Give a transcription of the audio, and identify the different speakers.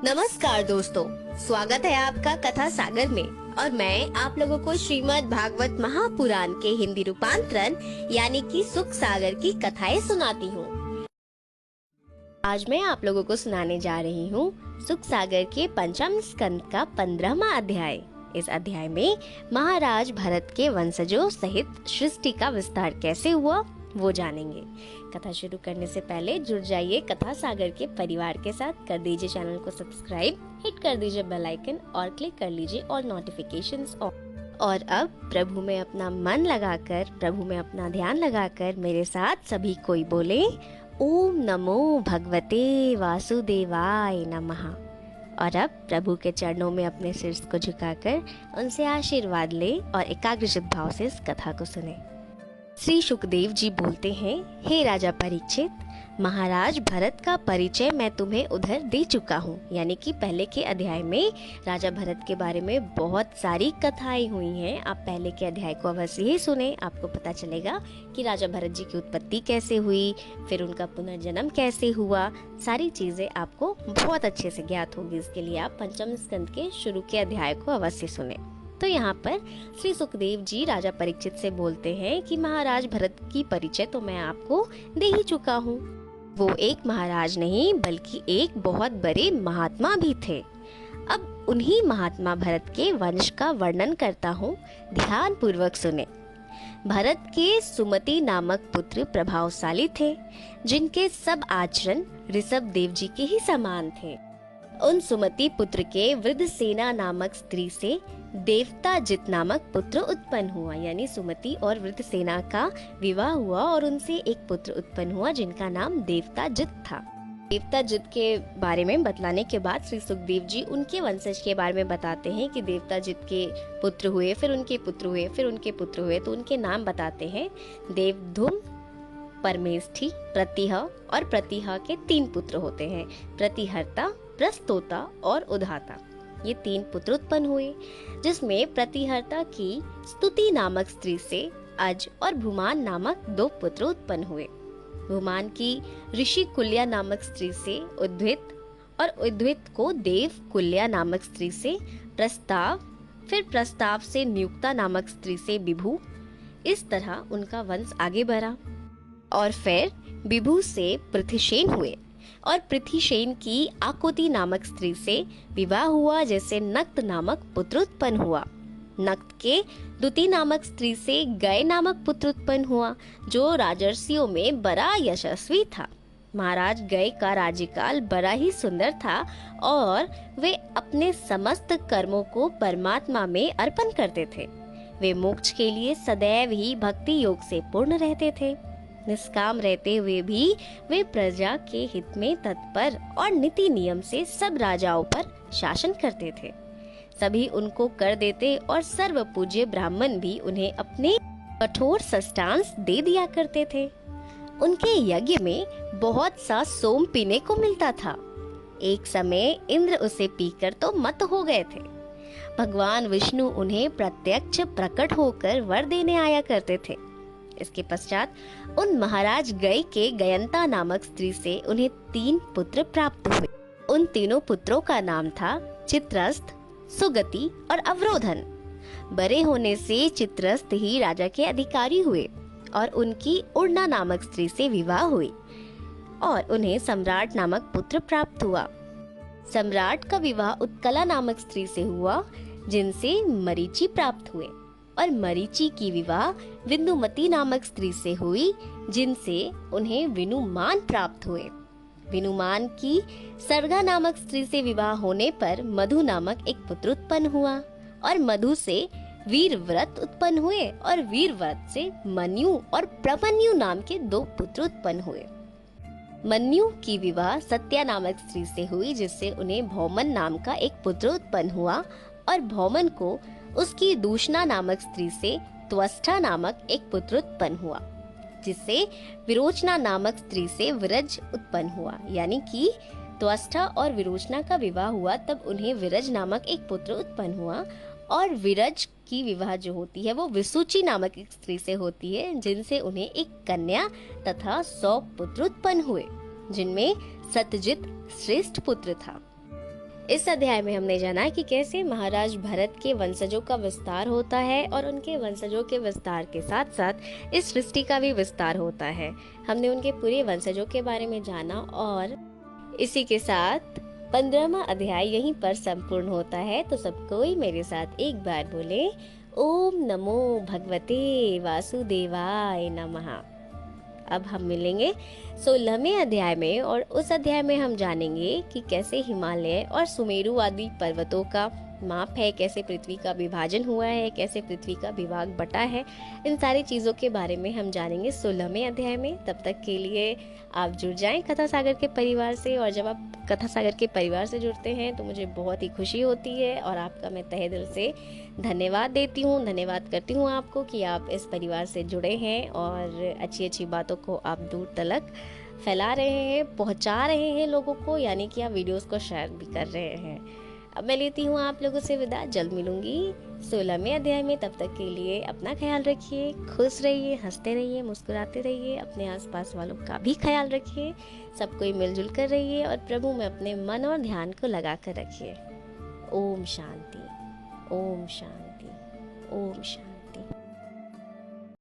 Speaker 1: नमस्कार दोस्तों, स्वागत है आपका कथा सागर में। और मैं आप लोगों को श्रीमद् भागवत महापुराण के हिंदी रूपांतरण यानी कि सुख सागर की कथाएं सुनाती हूँ। आज मैं आप लोगों को सुनाने जा रही हूँ सुख सागर के पंचम स्कंद का 15वां अध्याय। इस अध्याय में महाराज भरत के वंशजों सहित सृष्टि का विस्तार कैसे हुआ वो जानेंगे। कथा शुरू करने से पहले जुड़ जाइए कथा सागर के परिवार के साथ। कर दीजिए चैनल को सब्सक्राइब, हिट कर दीजिए बेल आइकन और क्लिक कर लीजिए ऑल नोटिफिकेशंस ऑन। और अब प्रभु में अपना मन लगाकर, प्रभु में अपना ध्यान लगाकर मेरे साथ सभी कोई बोले ओम नमो भगवते वासुदेवाय नमः। और अब प्रभु के चरणों में अपने सिर को झुकाकर उनसे आशीर्वाद ले और एकाग्रचित भाव से इस कथा को सुने। श्री सुखदेव जी बोलते हैं, हे राजा परीक्षित, महाराज भरत का परिचय मैं तुम्हें उधर दे चुका हूँ। यानी कि पहले के अध्याय में राजा भरत के बारे में बहुत सारी कथाएं हुई हैं। आप पहले के अध्याय को अवश्य ही सुने, आपको पता चलेगा कि राजा भरत जी की उत्पत्ति कैसे हुई, फिर उनका पुनर्जन्म कैसे हुआ। सारी चीजें आपको बहुत अच्छे से ज्ञात होगी। इसके लिए आप पंचम स्कंद के शुरू के अध्याय को अवश्य सुने। तो यहाँ पर श्री सुखदेव जी राजा परीक्षित से बोलते हैं कि महाराज भरत की परिचय तो मैं आपको दे ही चुका हूँ। वो एक महाराज नहीं बल्कि एक बहुत बड़े महात्मा भी थे। अब उन्हीं महात्मा भरत के वंश का वर्णन करता हूँ, ध्यान पूर्वक सुने। भरत के सुमति नामक पुत्र प्रभावशाली थे, जिनके सब आचरण ऋषभ देव जी के ही समान थे। उन सुमति पुत्र के वृद्धसेना नामक स्त्री से देवताजित नामक पुत्र उत्पन्न हुआ। यानी सुमति और वृद्धसेना का विवाह हुआ और उनसे एक पुत्र उत्पन्न हुआ जिनका नाम देवताजित था। देवताजित के बारे में बतलाने के बाद श्री सुखदेव जी उनके वंशज के बारे में बताते हैं कि देवताजित के पुत्र हुए, फिर उनके पुत्र हुए, फिर उनके पुत्र हुए। तो उनके नाम बताते हैं, देवधुम, परमेष्ठी, प्रतिह। और प्रतिह के 3 पुत्र होते हैं, प्रतिहर्ता, प्रस्तोता और उदाता। ये 3 पुत्र उत्पन्न हुए, जिसमें प्रतिहर्ता की स्तुति नामक स्त्री से अज और भूमान नामक 2 पुत्र उत्पन्न हुए। भूमान की ऋषि कुल्या नामक स्त्री से उद्भित, और उद्भित को देव कुल्या नामक स्त्री से प्रस्ताव, फिर प्रस्ताव से नियुक्ता नामक स्त्री से विभु। इस तरह उनका वंश आगे बढ़ा और फिर विभु से पृथ्वीसेन हुए और पृथ्वीसेन की आकुति नामक स्त्री से विवाह हुआ, जैसे नक्त नामक पुत्र उत्पन्न हुआ। नक्त के दुति नामक स्त्री से गय नामक पुत्र उत्पन्न हुआ, जो राजर्षियों में बड़ा यशस्वी था। महाराज गय का राज्यकाल बड़ा ही सुंदर था और वे अपने समस्त कर्मों को परमात्मा में अर्पण करते थे। वे मोक्ष के लिए सदैव ही भक्ति योग से पूर्ण रहते थे। निष्काम रहते हुए भी वे प्रजा के हित में तत्पर और नीति नियम से सब राजाओं पर शासन करते थे। सभी उनको कर देते और सर्व पूज्य ब्राह्मण भी उन्हें अपने कठोर सष्टांश दे दिया करते थे। उनके यज्ञ में बहुत सा सोम पीने को मिलता था। एक समय इंद्र उसे पीकर तो मत हो गए थे। भगवान विष्णु उन्हें प्रत्यक्ष प्रकट होकर वर देने आया करते थे। इसके पश्चात उन महाराज गय के गयंता नामक स्त्री से उन्हें 3 पुत्र प्राप्त हुए। उन तीनों पुत्रों का नाम था चित्रस्थ, सुगति और अवरोधन। बड़े होने से चित्रस्थ ही राजा के अधिकारी हुए और उनकी उड़ना नामक स्त्री से विवाह हुई और उन्हें सम्राट नामक पुत्र प्राप्त हुआ। सम्राट का विवाह उत्कला नामक स्त्री से हुआ, जिनसे मरीचि प्राप्त हुए, और मरीचि की विवाह विन्दुमती नामक स्त्री से हुई, जिनसे उन्हें विनुमान प्राप्त हुए। विनुमान की सर्गा नामक स्त्री से विवाह होने पर मधु नामक एक पुत्र उत्पन्न हुआ और मधु से वीरव्रत उत्पन्न हुए और वीरव्रत से मन्यु और प्रमन्यु नाम के 2 पुत्र उत्पन्न हुए। मन्यु की विवाह सत्या नामक स्त्री से हुई, जिससे उन्हें भौमन नाम का एक पुत्र उत्पन्न हुआ और भौमन को उसकी दूषणा नामक स्त्री से त्वष्टा नामक एक पुत्र उत्पन्न हुआ, जिससे विरोचना नामक स्त्री से विरज उत्पन्न हुआ। यानी कि त्वष्टा और विरोचना का विवाह हुआ, तब उन्हें विरज नामक एक पुत्र उत्पन्न हुआ। और विरज की विवाह जो होती है वो विसुचि नामक एक स्त्री से होती है, जिनसे उन्हें एक कन्या तथा 100 पुत्र उत्पन्न हुए, जिनमें सत्यजित श्रेष्ठ पुत्र था। इस अध्याय में हमने जाना कि कैसे महाराज भरत के वंशजों का विस्तार होता है और उनके वंशजों के विस्तार के साथ साथ इस सृष्टि का भी विस्तार होता है। हमने उनके पूरे वंशजों के बारे में जाना और इसी के साथ 15वां अध्याय यहीं पर संपूर्ण होता है। तो सब कोई मेरे साथ एक बार बोले, ओम नमो भगवते वासुदेवाय नमः। अब हम मिलेंगे 16वें अध्याय में और उस अध्याय में हम जानेंगे कि कैसे हिमालय और सुमेरु आदि पर्वतों का माप है, कैसे पृथ्वी का विभाजन हुआ है, कैसे पृथ्वी का विभाग बटा है। इन सारी चीजों के बारे में हम जानेंगे 16वें अध्याय में। तब तक के लिए आप जुड़ जाएं कथा सागर के परिवार से, और जब आप कथा सागर के परिवार से जुड़ते हैं तो मुझे बहुत ही खुशी होती है और आपका मैं तहे दिल से धन्यवाद देती हूँ, धन्यवाद करती हूँ आपको कि आप इस परिवार से जुड़े हैं और अच्छी अच्छी बातों को आप दूर तलक फैला रहे हैं, पहुंचा रहे हैं लोगों को, यानी कि आप वीडियोस को शेयर भी कर रहे हैं। अब मैं लेती हूँ आप लोगों से विदा, जल्द मिलूंगी 16वें अध्याय में। तब तक के लिए अपना ख्याल रखिए, खुश रहिए, हंसते रहिए, मुस्कुराते रहिए, अपने आसपास वालों का भी ख्याल रखिए, सब कोई मिलजुल कर रहिए और प्रभु में अपने मन और ध्यान को लगा कर रखिए। ओम शांति, ओम शांति, ओम शांति।